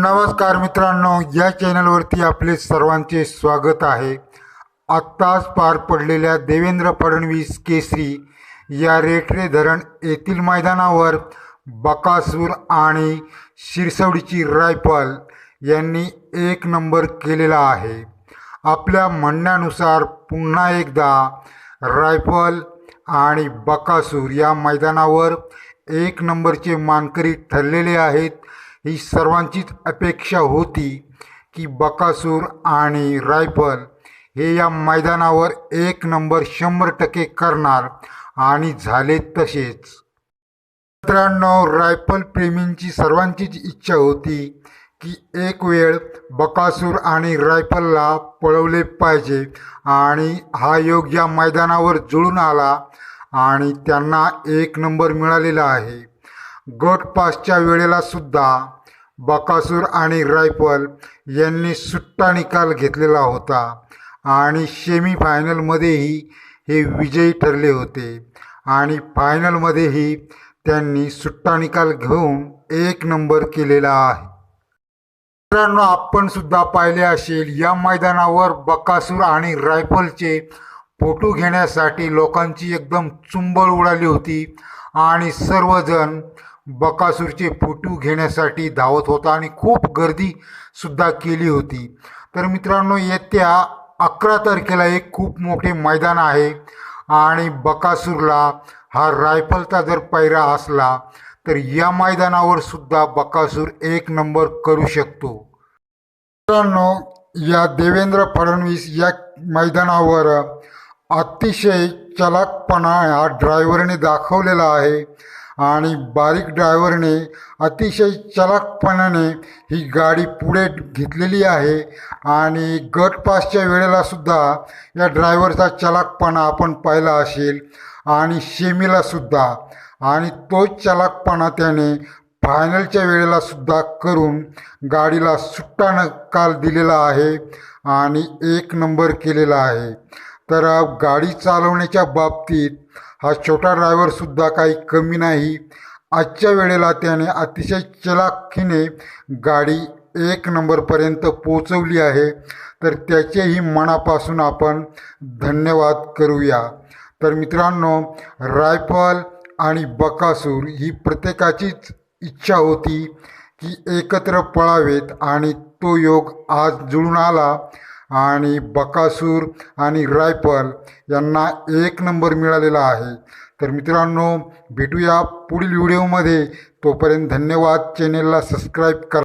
नमस्कार मित्रांनो, या चॅनलवरती आपले सर्वांचे स्वागत आहे. आत्ताच पार पडलेल्या देवेंद्र फडणवीस केसरी या रेठरे धरण येथील मैदानावर बकासूर आणि शिरसवडीची रायफल यांनी एक नंबर केलेला आहे. आपल्या म्हणण्यानुसार पुन्हा एकदा रायफल आणि बकासूर या मैदानावर एक नंबरचे मानकरी ठरलेले आहेत. ही सर्वांचीच अपेक्षा होती की बकासूर आणि रायफल हे या मैदानावर एक नंबर 100% करणार आणि झाले तसेच. मित्रांनो, रायफल प्रेमींची सर्वांचीच इच्छा होती की एक वेळ बकासूर आणि रायफलला पळवले पाहिजे आणि हा योग या मैदानावर जुळून आला आणि त्यांना एक नंबर मिळालेला आहे. गट पासच्या वेळेला सुद्धा बकासूर आणि रायफल यांनी सुट्टा निकाल घेतलेला होता आणि सेमीफायनलमध्येही हे विजयी ठरले होते आणि फायनलमध्येही त्यांनी सुट्टा निकाल घेऊन एक नंबर केलेला आहे. मित्रांनो, आपण सुद्धा पाहिले असेल, या मैदानावर बकासूर आणि रायफलचे फोटो घेण्यासाठी लोकांची एकदम चुंबळ उडाली होती आणि सर्वजण बकासूरचे फोटो घेण्यासाठी धावत होता आणि खूप गर्दी सुद्धा केली होती. तर मित्रांनो, येत्या 11 तारखेला एक खूप मोठे मैदान आहे आणि बकासूरला हा रायफलचा जर पैरा असला तर या मैदानावर सुद्धा बकासूर एक नंबर करू शकतो. मित्रांनो, या देवेंद्र फडणवीस या मैदानावर अतिशय चलाकपणा हा ड्रायव्हरने दाखवलेला आहे आणि बारीक ड्रायव्हरने अतिशय चलाकपणाने ही गाडी पुढे घेतलेली आहे आणि गट पासच्या वेळेला सुद्धा या ड्रायव्हरचा चलाकपणा आपण पाहिला असेल आणि सेमीला सुद्धा, आणि तोच चलाकपणा त्याने फायनलच्या वेळेला सुद्धा करून गाडीला सुट्टा निकाल दिलेला आहे आणि एक नंबर केलेला आहे. तर गाडी चालवण्याच्या बाबतीत हा छोटा ड्रायव्हरसुद्धा काही कमी नाही. आजच्या वेळेला त्याने अतिशय चलाखीने गाडी एक नंबरपर्यंत पोचवली आहे. तर त्याचेही मनापासून आपण धन्यवाद करूया. तर मित्रांनो, रायफल आणि बकासूर ही प्रत्येकाचीच इच्छा होती की एकत्र पळावेत आणि तो योग आज जुळून आला आणि बकासूर आणि रायफल यांना एक नंबर मिळालेला आहे. तर मित्रांनो, भेटूया पुढील व्हिडिओमध्ये. तोपर्यंत धन्यवाद. चॅनेलला सबस्क्राईब करा.